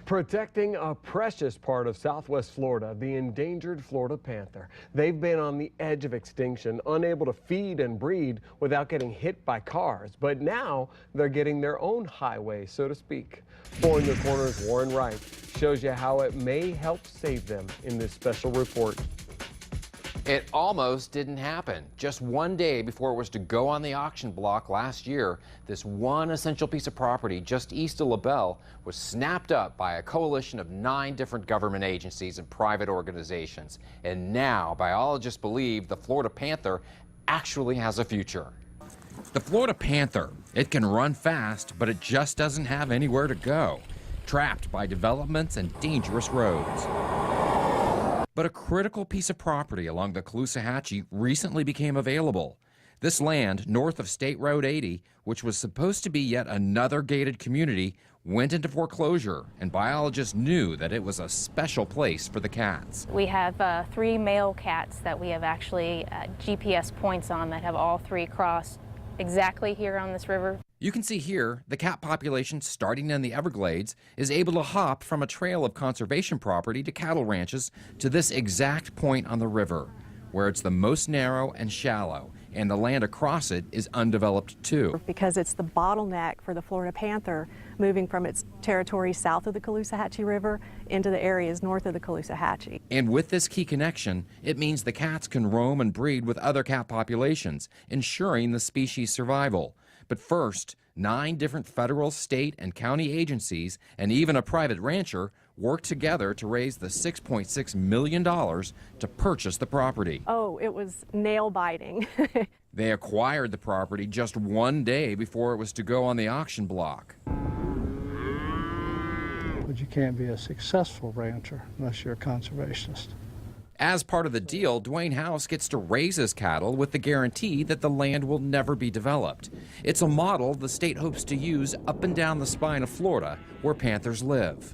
Protecting a precious part of Southwest Florida, the endangered Florida panther. They've been on the edge of extinction, unable to feed and breed without getting hit by cars. But now they're getting their own highway, so to speak. For In Your Corner's Warren Wright shows you how it may help save them in this special report. It almost didn't happen. Just one day before it was to go on the auction block last year, this one essential piece of property just east of LaBelle was snapped up by a coalition of 9 different government agencies and private organizations. And now biologists believe the Florida panther actually has a future. The Florida panther, it can run fast, but it just doesn't have anywhere to go, trapped by developments and dangerous roads. But a critical piece of property along the Caloosahatchee recently became available. This land north of State Road 80, which was supposed to be yet another gated community, went into foreclosure, and biologists knew that it was a special place for the cats. We have 3 male cats that we have actually GPS points on that have all 3 crossed exactly here on this river. You can see here the cat population starting in the Everglades is able to hop from a trail of conservation property to cattle ranches to this exact point on the river, where it's the most narrow and shallow, and the land across it is undeveloped too. Because it's the bottleneck for the Florida panther moving from its territory south of the Caloosahatchee River into the areas north of the Caloosahatchee. And with this key connection, it means the cats can roam and breed with other cat populations, ensuring the species' survival. But first, 9 different federal, state, and county agencies, and even a private rancher, worked together to raise the $6.6 million to purchase the property. Oh, it was nail-biting. They acquired the property just one day before it was to go on the auction block. But you can't be a successful rancher unless you're a conservationist. As part of the deal, Dwayne House gets to raise his cattle with the guarantee that the land will never be developed. It's a model the state hopes to use up and down the spine of Florida, where panthers live.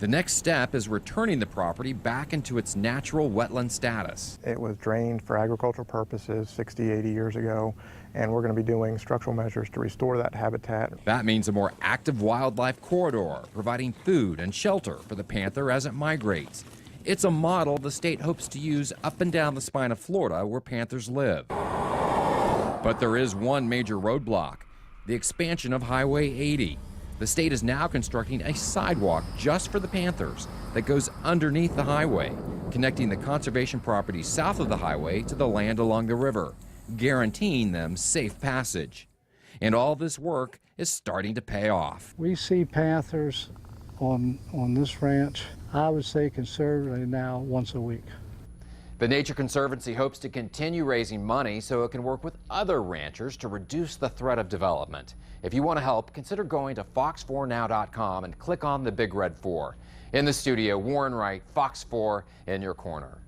The next step is returning the property back into its natural wetland status. It was drained for agricultural purposes 60, 80 years ago, and we're going to be doing structural measures to restore that habitat. That means a more active wildlife corridor, providing food and shelter for the panther as it migrates. It's a model the state hopes to use up and down the spine of Florida where panthers live. But there is one major roadblock, the expansion of Highway 80. The state is now constructing a sidewalk just for the panthers that goes underneath the highway, connecting the conservation property south of the highway to the land along the river, guaranteeing them safe passage. And all this work is starting to pay off. We see panthers on this ranch, I would say conservatively now, once a week. The Nature Conservancy hopes to continue raising money so it can work with other ranchers to reduce the threat of development. If you want to help, consider going to fox4now.com and click on the big red 4. In the studio, Warren Wright, Fox 4 in your corner.